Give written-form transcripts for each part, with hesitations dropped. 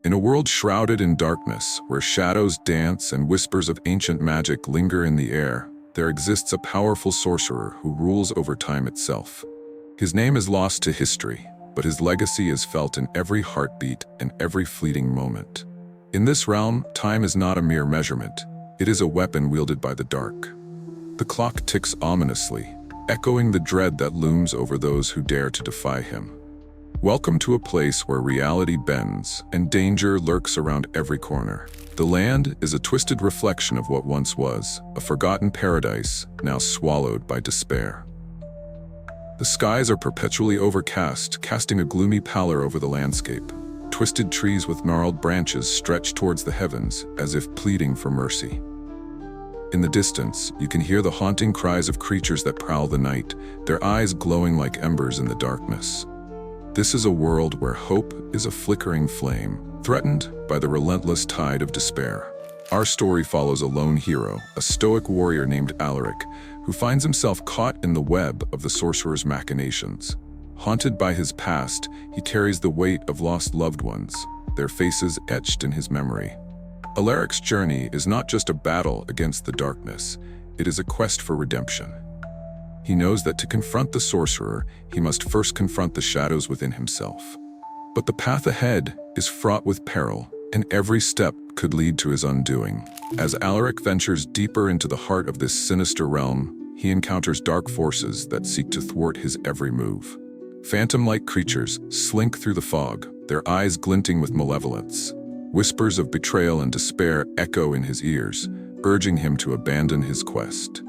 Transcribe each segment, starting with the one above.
In a world shrouded in darkness, where shadows dance and whispers of ancient magic linger in the air, there exists a powerful sorcerer who rules over time itself. His name is lost to history, but his legacy is felt in every heartbeat and every fleeting moment. In this realm, time is not a mere measurement. It is a weapon wielded by the dark. The clock ticks ominously, echoing the dread that looms over those who dare to defy him. Welcome to a place where reality bends and danger lurks around every corner. The land is a twisted reflection of what once was, a forgotten paradise now swallowed by despair. The skies are perpetually overcast, casting a gloomy pallor over the landscape. Twisted trees with gnarled branches stretch towards the heavens, as if pleading for mercy. In the distance, you can hear the haunting cries of creatures that prowl the night, their eyes glowing like embers in the darkness. This is a world where hope is a flickering flame, threatened by the relentless tide of despair. Our story follows a lone hero, a stoic warrior named Alaric, who finds himself caught in the web of the sorcerer's machinations. Haunted by his past, he carries the weight of lost loved ones, their faces etched in his memory. Alaric's journey is not just a battle against the darkness, it is a quest for redemption. He knows that to confront the sorcerer, he must first confront the shadows within himself. But the path ahead is fraught with peril, and every step could lead to his undoing. As Alaric ventures deeper into the heart of this sinister realm, he encounters dark forces that seek to thwart his every move. Phantom-like creatures slink through the fog, their eyes glinting with malevolence. Whispers of betrayal and despair echo in his ears, urging him to abandon his quest.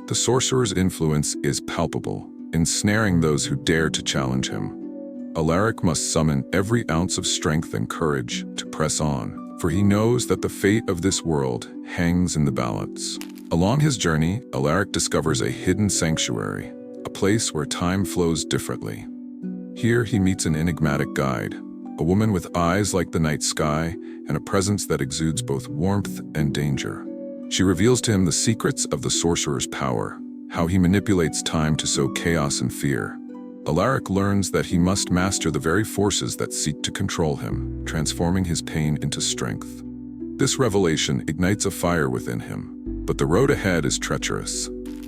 The sorcerer's influence is palpable, ensnaring those who dare to challenge him. Alaric must summon every ounce of strength and courage to press on, for he knows that the fate of this world hangs in the balance. Along his journey, Alaric discovers a hidden sanctuary, a place where time flows differently. Here he meets an enigmatic guide, a woman with eyes like the night sky and a presence that exudes both warmth and danger. She reveals to him the secrets of the sorcerer's power, how he manipulates time to sow chaos and fear. Alaric learns that he must master the very forces that seek to control him, transforming his pain into strength. This revelation ignites a fire within him, but the road ahead is treacherous.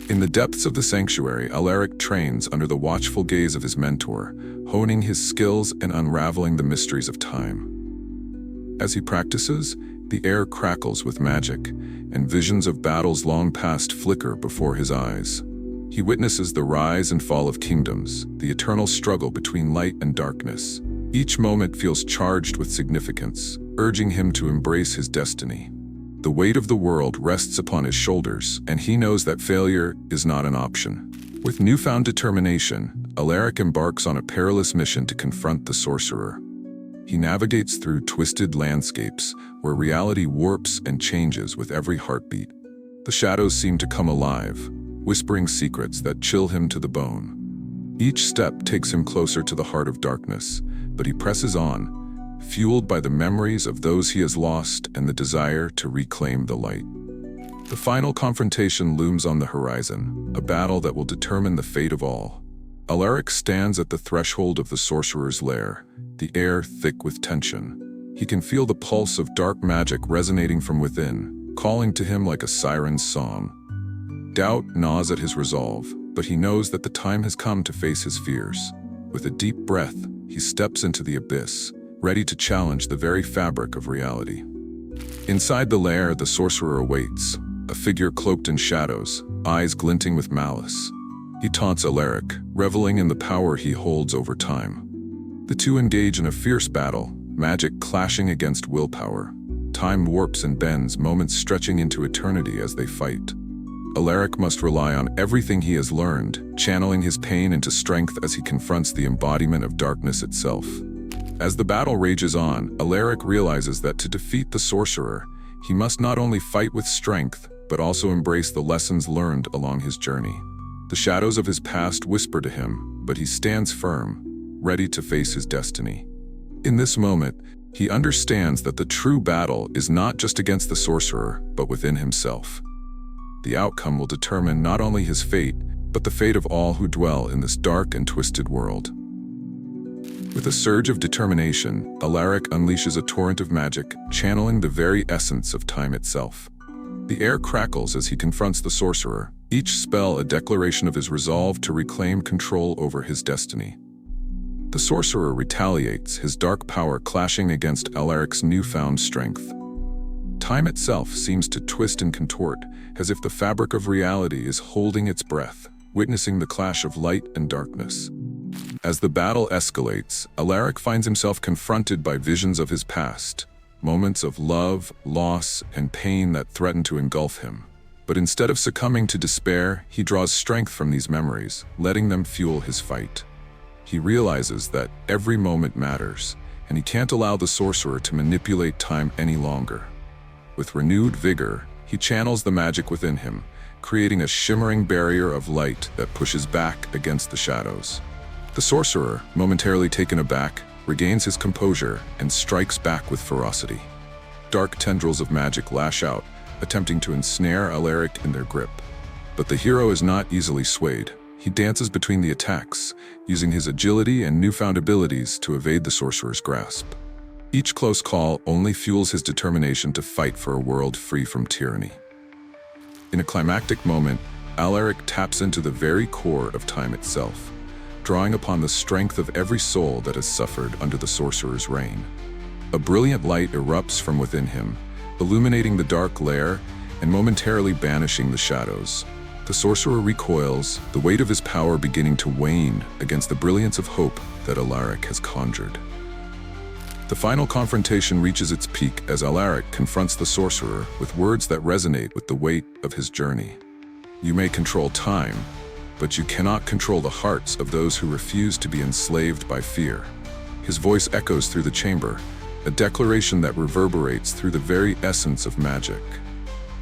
In the depths of the sanctuary, Alaric trains under the watchful gaze of his mentor, honing his skills and unraveling the mysteries of time. As he practices, the air crackles with magic, and visions of battles long past flicker before his eyes. He witnesses the rise and fall of kingdoms, the eternal struggle between light and darkness. Each moment feels charged with significance, urging him to embrace his destiny. The weight of the world rests upon his shoulders, and he knows that failure is not an option. With newfound determination, Alaric embarks on a perilous mission to confront the sorcerer. He navigates through twisted landscapes where reality warps and changes with every heartbeat. The shadows seem to come alive, whispering secrets that chill him to the bone. Each step takes him closer to the heart of darkness, but he presses on, fueled by the memories of those he has lost and the desire to reclaim the light. The final confrontation looms on the horizon, a battle that will determine the fate of all. Alaric stands at the threshold of the sorcerer's lair, the air thick with tension. He can feel the pulse of dark magic resonating from within, calling to him like a siren's song. Doubt gnaws at his resolve, but he knows that the time has come to face his fears. With a deep breath, he steps into the abyss, ready to challenge the very fabric of reality. Inside the lair, the sorcerer awaits, a figure cloaked in shadows, eyes glinting with malice. He taunts Alaric, reveling in the power he holds over time. The two engage in a fierce battle, magic clashing against willpower. Time warps and bends, moments stretching into eternity as they fight. Alaric must rely on everything he has learned, channeling his pain into strength as he confronts the embodiment of darkness itself. As the battle rages on, Alaric realizes that to defeat the sorcerer, he must not only fight with strength, but also embrace the lessons learned along his journey. The shadows of his past whisper to him, but he stands firm, ready to face his destiny. In this moment, he understands that the true battle is not just against the sorcerer, but within himself. The outcome will determine not only his fate, but the fate of all who dwell in this dark and twisted world. With a surge of determination, Alaric unleashes a torrent of magic, channeling the very essence of time itself. The air crackles as he confronts the sorcerer, each spell a declaration of his resolve to reclaim control over his destiny. The sorcerer retaliates, his dark power clashing against Alaric's newfound strength. Time itself seems to twist and contort, as if the fabric of reality is holding its breath, witnessing the clash of light and darkness. As the battle escalates, Alaric finds himself confronted by visions of his past, moments of love, loss, and pain that threaten to engulf him. But instead of succumbing to despair, he draws strength from these memories, letting them fuel his fight. He realizes that every moment matters, and he can't allow the sorcerer to manipulate time any longer. With renewed vigor, he channels the magic within him, creating a shimmering barrier of light that pushes back against the shadows. The sorcerer, momentarily taken aback, regains his composure and strikes back with ferocity. Dark tendrils of magic lash out, attempting to ensnare Alaric in their grip. But the hero is not easily swayed. He dances between the attacks, using his agility and newfound abilities to evade the sorcerer's grasp. Each close call only fuels his determination to fight for a world free from tyranny. In a climactic moment, Alaric taps into the very core of time itself, drawing upon the strength of every soul that has suffered under the sorcerer's reign. A brilliant light erupts from within him, illuminating the dark lair and momentarily banishing the shadows. The sorcerer recoils, the weight of his power beginning to wane against the brilliance of hope that Alaric has conjured. The final confrontation reaches its peak as Alaric confronts the sorcerer with words that resonate with the weight of his journey. You may control time, but you cannot control the hearts of those who refuse to be enslaved by fear. His voice echoes through the chamber, a declaration that reverberates through the very essence of magic.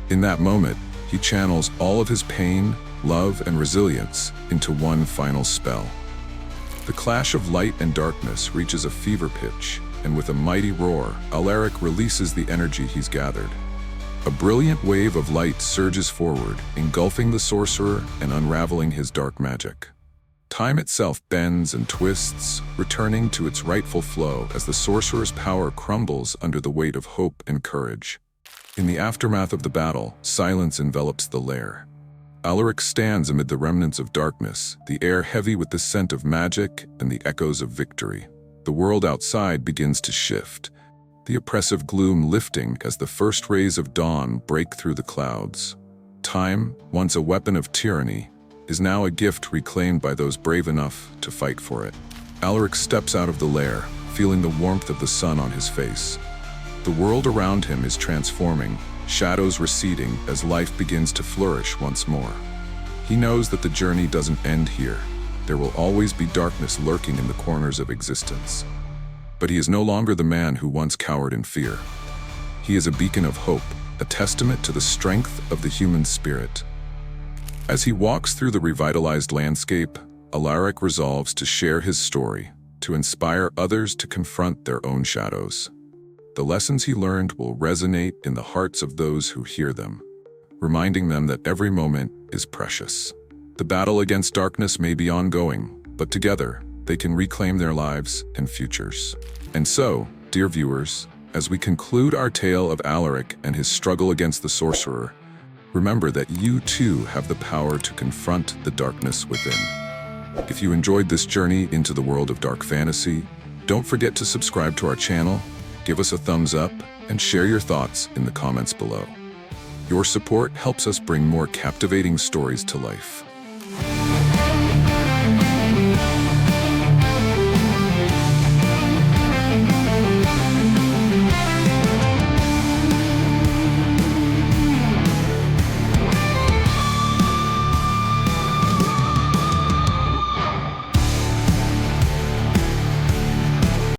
In that moment, he channels all of his pain, love, and resilience into one final spell. The clash of light and darkness reaches a fever pitch, and with a mighty roar, Alaric releases the energy he's gathered. A brilliant wave of light surges forward, engulfing the sorcerer and unraveling his dark magic. Time itself bends and twists, returning to its rightful flow as the sorcerer's power crumbles under the weight of hope and courage. In the aftermath of the battle, silence envelops the lair. Alaric stands amid the remnants of darkness, the air heavy with the scent of magic and the echoes of victory. The world outside begins to shift, the oppressive gloom lifting as the first rays of dawn break through the clouds. Time, once a weapon of tyranny, is now a gift reclaimed by those brave enough to fight for it. Alaric steps out of the lair, feeling the warmth of the sun on his face. The world around him is transforming, shadows receding as life begins to flourish once more. He knows that the journey doesn't end here. There will always be darkness lurking in the corners of existence. But he is no longer the man who once cowered in fear. He is a beacon of hope, a testament to the strength of the human spirit. As he walks through the revitalized landscape, Alaric resolves to share his story, to inspire others to confront their own shadows. The lessons he learned will resonate in the hearts of those who hear them, reminding them that every moment is precious. The battle against darkness may be ongoing, but together, they can reclaim their lives and futures. And so, dear viewers, as we conclude our tale of Alaric and his struggle against the sorcerer, remember that you too have the power to confront the darkness within. If you enjoyed this journey into the world of dark fantasy, don't forget to subscribe to our channel, give us a thumbs up, and share your thoughts in the comments below. Your support helps us bring more captivating stories to life.